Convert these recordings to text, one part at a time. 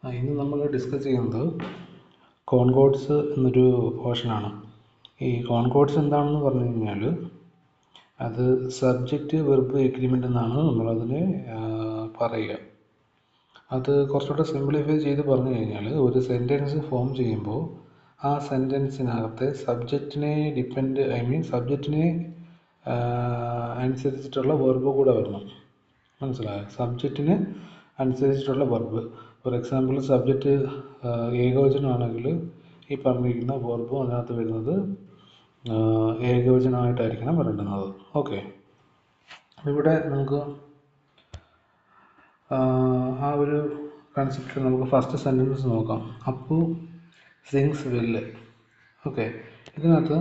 ഇന്ന് നമ്മൾ ഡിസ്കസ് ചെയ്യുന്നത് കോൺകോർഡ്സ് എന്നൊരു പോർഷനാണ്. ഈ കോൺകോർഡ്സ് എന്താണെന്ന് പറഞ്ഞു കഴിഞ്ഞാൽ അത് സബ്ജക്റ്റ് വെർബ് എഗ്രിമെൻ്റ് എന്നാണ് നമ്മളതിനെ പറയുക. അത് കുറച്ചുകൂടെ സിംപ്ലിഫൈ ചെയ്ത് പറഞ്ഞു കഴിഞ്ഞാൽ ഒരു സെൻറ്റൻസ് ഫോം ചെയ്യുമ്പോൾ ആ സെൻറ്റൻസിനകത്തെ സബ്ജക്റ്റിനെ സബ്ജക്റ്റിനെ അനുസരിച്ചിട്ടുള്ള വെർബ് കൂടെ വരണം. മനസ്സിലായോ? സബ്ജക്റ്റിന് അനുസരിച്ചിട്ടുള്ള വെർബ്. ഫോർ എക്സാമ്പിൾ സബ്ജക്റ്റ് ഏകവചനമാണെങ്കിൽ ഈ പറഞ്ഞിരിക്കുന്ന വെർബും അതിനകത്ത് വരുന്നത് ഏകവചനമായിട്ടായിരിക്കണം വരേണ്ടുന്നത്. ഓക്കെ, ഇവിടെ നമുക്ക് ആ ഒരു കൺസെപ്റ്റിൽ നമുക്ക് ഫസ്റ്റ് സെൻറ്റൻസ് നോക്കാം. അപ്പു സിങ്സ് വെല്ല്. ഓക്കെ, ഇതിനകത്ത്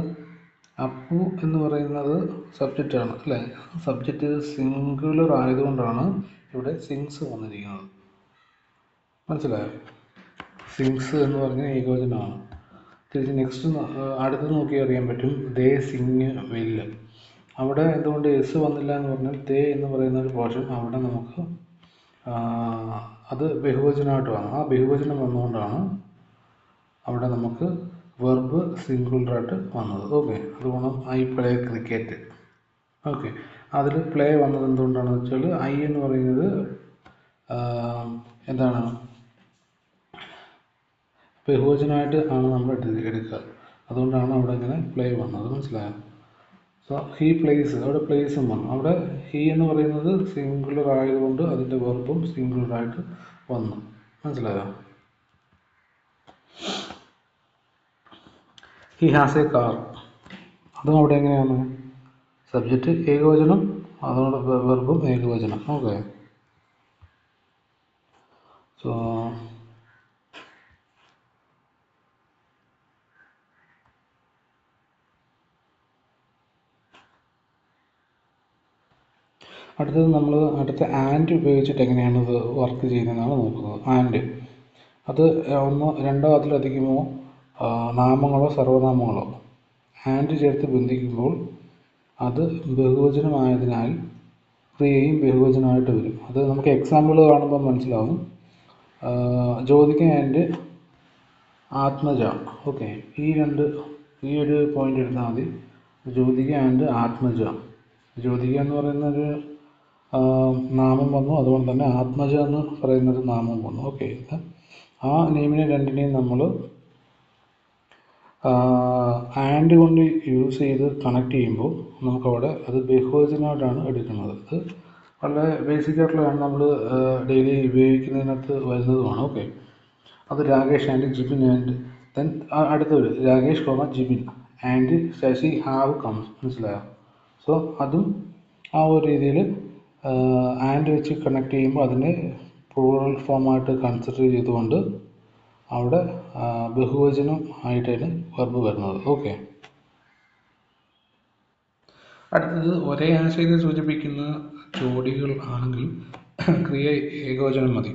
അപ്പു എന്ന് പറയുന്നത് സബ്ജക്റ്റാണ് അല്ലേ? സബ്ജക്റ്റ് സിംഗുലർ ആയതുകൊണ്ടാണ് ഇവിടെ സിങ്സ് വന്നിരിക്കുന്നത്. മനസ്സിലായോ? സിങ്സ് എന്ന് പറഞ്ഞ ഏകവചനമാണ്. തിരിച്ച് നെക്സ്റ്റ് അടുത്തത് നോക്കി അറിയാൻ പറ്റും. ദേ സിങ് വെല്ല്. അവിടെ എന്തുകൊണ്ട് എസ് വന്നില്ല എന്ന് പറഞ്ഞാൽ ദേ എന്ന് പറയുന്ന ഒരു പോർഷൻ അവിടെ നമുക്ക് അത് ബഹുവചനമായിട്ട് വന്നു. ആ ബഹുവചനം വന്നുകൊണ്ടാണ് അവിടെ നമുക്ക് വെർബ് സിംഗുലറായിട്ട് വന്നത്. ഓക്കെ, അതുകൊണ്ട് ഐ പ്ലേ ക്രിക്കറ്റ്. ഓക്കെ, അതിൽ പ്ലേ വന്നത് എന്തുകൊണ്ടാണെന്ന് വെച്ചാൽ ഐ എന്ന് പറയുന്നത് എന്താണ് ബഹുവചനമായിട്ട് ആണ് നമ്മൾ എടുക്കുക. അതുകൊണ്ടാണ് അവിടെ ഇങ്ങനെ പ്ലേ വന്നത്. മനസ്സിലായോ? സോ ഹീ പ്ലേസ്, അവിടെ പ്ലേസും വന്നു. അവിടെ ഹീ എന്ന് പറയുന്നത് സിംഗുലർ ആയതുകൊണ്ട് അതിൻ്റെ വെർബും സിംഗുലറായിട്ട് വന്നു. മനസ്സിലായോ? He has A car. അതും അവിടെ എങ്ങനെയാണ്? സബ്ജക്റ്റ് ഏകവചനം, അതുകൊണ്ട് വെർബും ഏകവചനം. ഓക്കെ, സോ അടുത്തത് നമ്മൾ ആൻഡ് ഉപയോഗിച്ചിട്ട് എങ്ങനെയാണ് ഇത് വർക്ക് ചെയ്യുന്നതെന്നാണ് നോക്കുന്നത്. ആൻഡ് അത് ഒന്നോ രണ്ടോ അതിലധികമോ നാമങ്ങളോ സർവനാമങ്ങളോ ആൻഡ് ചേർത്ത് ബന്ധിക്കുമ്പോൾ അത് ബഹുവചനമായതിനാൽ ക്രിയയും ബഹുവചനമായിട്ട് വരും. അത് നമുക്ക് എക്സാമ്പിൾ കാണുമ്പോൾ മനസ്സിലാവും. ജ്യോതിക ആൻഡ് ആത്മജ. ഓക്കെ, ഈ ഒരു പോയിന്റ് എടുത്താൽ മതി. ജ്യോതിക ആൻഡ് ആത്മജ. ജ്യോതിക എന്ന് പറയുന്നൊരു നാമം വന്നു, അതുകൊണ്ട് തന്നെ ആത്മജ എന്ന് പറയുന്നൊരു നാമം വന്നു. ഓക്കെ, ആ നെയിമിനെ രണ്ടിനെയും നമ്മൾ ആൻഡ് കൊണ്ട് യൂസ് ചെയ്ത് കണക്ട് ചെയ്യുമ്പോൾ നമുക്കവിടെ അത് ബഹുവചനമായിട്ടാണ് എടുക്കുന്നത്. അത് വളരെ ബേസിക് ആയിട്ടുള്ളതാണ്, നമ്മൾ ഡെയിലി ഉപയോഗിക്കുന്നതിനകത്ത് വരുന്നതുമാണ്. ഓക്കെ, അത് Rakesh and Jibin and then അടുത്തൊരു Rakesh Jibin and Shashi have comes. മനസ്സിലായോ? സോ അതും ആ ഒരു രീതിയിൽ ആൻഡ് വെച്ച് കണക്ട് ചെയ്യുമ്പോൾ അതിനെ പ്ലൂറൽ ഫോമായിട്ട് കൺസിഡർ ചെയ്തുകൊണ്ട് അവിടെ ബഹുവചനം ആയിട്ടാണ് വെർബ് വരുന്നത്. ഓക്കെ, അടുത്തത് ഒരേ ആശയത്തെ സൂചിപ്പിക്കുന്ന ജോഡികൾ ആണെങ്കിൽ ക്രിയ ഏകവചനം മതി.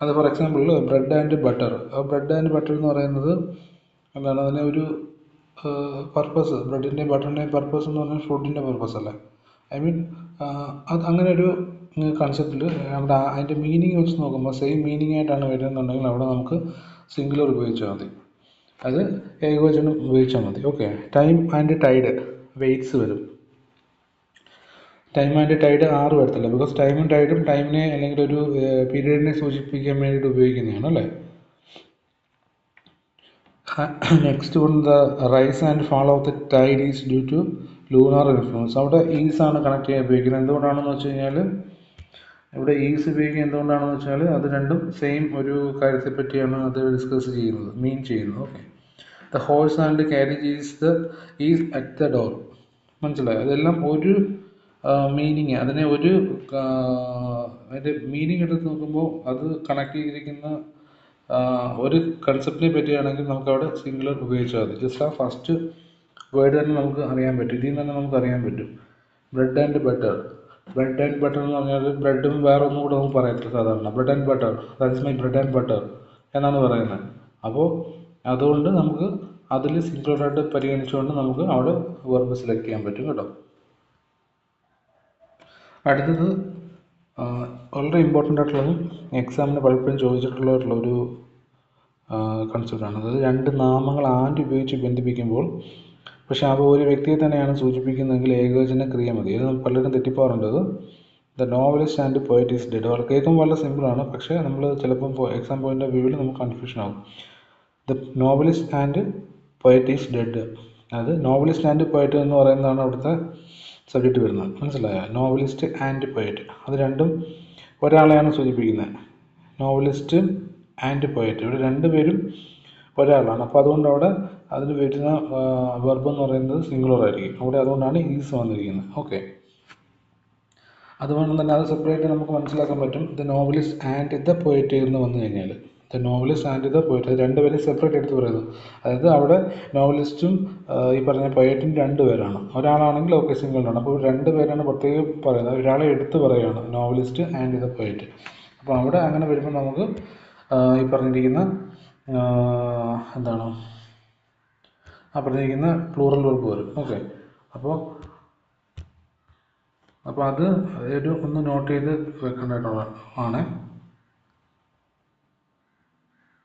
അത് for example bread and butter. Bread and butter എന്ന് പറയുന്നത് എന്താണ്? അതിനെ ഒരു പർപ്പസ്, ബ്രെഡിൻ്റെയും ബട്ടറിൻ്റെയും പർപ്പസ് എന്ന് പറഞ്ഞാൽ ഫുഡിൻ്റെ പർപ്പസ് അല്ലേ? അത് അങ്ങനെ ഒരു കൺസെപ്റ്റിൽ അവിടെ അതിൻ്റെ മീനിങ് വെച്ച് നോക്കുമ്പോൾ സെയിം മീനിങ് ആയിട്ടാണ് വരുന്നുണ്ടെങ്കിൽ അവിടെ നമുക്ക് സിംഗുലർ ഉപയോഗിച്ചാൽ മതി, അത് ഏകവചനം ഉപയോഗിച്ചാൽ മതി. Okay, time and tide waits വരും. ടൈം ആൻഡ് ടൈഡ് 6 വരത്തില്ല, ബിക്കോസ് ടൈമും ടൈഡും ടൈമിനെ അല്ലെങ്കിൽ ഒരു പീരീഡിനെ സൂചിപ്പിക്കാൻ വേണ്ടിയിട്ട് ഉപയോഗിക്കുന്നതാണ് അല്ലേ? Next one, the rise and fall of the tide is due to lunar influence. അവിടെ ഈസ് ആണ് കണക്ട് ചെയ്യാൻ ഉപയോഗിക്കുന്നത്. എന്തുകൊണ്ടാണെന്ന് വെച്ച് കഴിഞ്ഞാൽ ഇവിടെ ഈസ് ഉപയോഗിക്കുന്നത് എന്തുകൊണ്ടാണെന്ന് വെച്ചാൽ അത് രണ്ടും സെയിം ഒരു കാര്യത്തെ പറ്റിയാണ് അത് ഡിസ്കസ് ചെയ്യുന്നത്, മീൻ ചെയ്യുന്നത്. Okay, the horse and carriage is at the door. മനസ്സിലായോ? അതെല്ലാം ഒരു മീനിങ്, അതിനെ ഒരു അതിൻ്റെ മീനിങ് എടുത്ത് നോക്കുമ്പോൾ അത് കണക്ട് ചെയ്തിരിക്കുന്ന ഒരു കൺസെപ്റ്റിനെ പറ്റിയാണെങ്കിൽ നമുക്കവിടെ സിംഗുലർ ഉപയോഗിച്ചാൽ മതി. ജസ്റ്റ് ആ ഫസ്റ്റ് വേർഡ് തന്നെ നമുക്ക് അറിയാൻ പറ്റും, ഇതിൽ നിന്ന് തന്നെ നമുക്ക് അറിയാൻ പറ്റും. Bread and butter. Bread and butter എന്ന് പറഞ്ഞാൽ ബ്രെഡും വേറെ ഒന്നും കൂടെ നമുക്ക് പറയത്തില്ല സാധാരണ. Bread and butter, that is my bread and butter എന്നാണ് പറയുന്നത്. അപ്പോൾ അതുകൊണ്ട് നമുക്ക് അതിൽ സിംഗുലറായിട്ട് പരിഗണിച്ചുകൊണ്ട് നമുക്ക് അവിടെ വെർബ് സെലക്ട് ചെയ്യാൻ പറ്റും കേട്ടോ. അടുത്തത് വളരെ ഇമ്പോർട്ടൻ്റ് ആയിട്ടുള്ളതും എക്സാമിന് പലപ്പോഴും ചോദിച്ചിട്ടുള്ളൊരു കൺസെപ്റ്റാണ്. അതായത് രണ്ട് നാമങ്ങൾ ആൻഡ് ഉപയോഗിച്ച് ബന്ധിപ്പിക്കുമ്പോൾ പക്ഷേ അവ ഒരു വ്യക്തിയെ തന്നെയാണ് സൂചിപ്പിക്കുന്നതെങ്കിൽ ഏകവചന ക്രിയ മതി. ഇത് പലരും തെറ്റിപ്പോകാറുണ്ട്. The novelist and poet is dead. വളരെ കേൾക്കുമ്പോൾ വളരെ സിമ്പിളാണ്, പക്ഷേ നമ്മൾ ചിലപ്പം എക്സാം പോയിൻ്റ് ഓഫ് വ്യൂവിൽ നമുക്ക് കൺഫ്യൂഷൻ ആകും. The novelist and poet is dead, അത് നോവലിസ്റ്റ് ആൻഡ് പോയറ്റ് എന്ന് പറയുന്നതാണ് അവിടുത്തെ സബ്ജക്റ്റ് വരുന്നത്. മനസ്സിലായോ? നോവലിസ്റ്റ് ആൻഡ് പോയറ്റ് അത് രണ്ടും ഒരാളെയാണ് സൂചിപ്പിക്കുന്നത്. നോവലിസ്റ്റ് ആൻഡ് പോയറ്റ് ഇവിടെ രണ്ടുപേരും ഒരാളാണ്. അപ്പോൾ അതുകൊണ്ട് അവിടെ അതിൽ വരുന്ന വെർബ് എന്ന് പറയുന്നത് സിംഗുലർ ആയിരിക്കും. അവിടെ അതുകൊണ്ടാണ് ഈസ് വന്നിരിക്കുന്നത്. ഓക്കെ, അതുകൊണ്ട് തന്നെ അത് സെപ്പറേറ്റ് നമുക്ക് മനസ്സിലാക്കാൻ പറ്റും. The novelist and the poet എന്ന് വന്നു കഴിഞ്ഞാൽ the novelist and the poet അത് രണ്ടുപേരും സെപ്പറേറ്റ് എടുത്ത് പറയുന്നത്. അതായത് അവിടെ നോവലിസ്റ്റും ഈ പറഞ്ഞ പോയറ്റും രണ്ടുപേരാണ്. ഒരാളാണെങ്കിൽ ഓക്കെ സിംഗിളാണ്. അപ്പോൾ രണ്ടുപേരാണ് പ്രത്യേകം പറയുന്നത്. ഒരാളെ എടുത്ത് പറയുകയാണ് നോവലിസ്റ്റ് ആൻഡ് ദ പോയറ്റ്. അപ്പോൾ അവിടെ അങ്ങനെ വരുമ്പോൾ നമുക്ക് ഈ പറഞ്ഞിരിക്കുന്ന എന്താണ് ആ പറഞ്ഞിരിക്കുന്ന പ്ലൂറൽ വെർബ് വരും. ഓക്കെ, അപ്പോൾ അത് ഒന്ന് നോട്ട് ചെയ്ത് വെക്കേണ്ടതായിട്ടുള്ളതാണ്.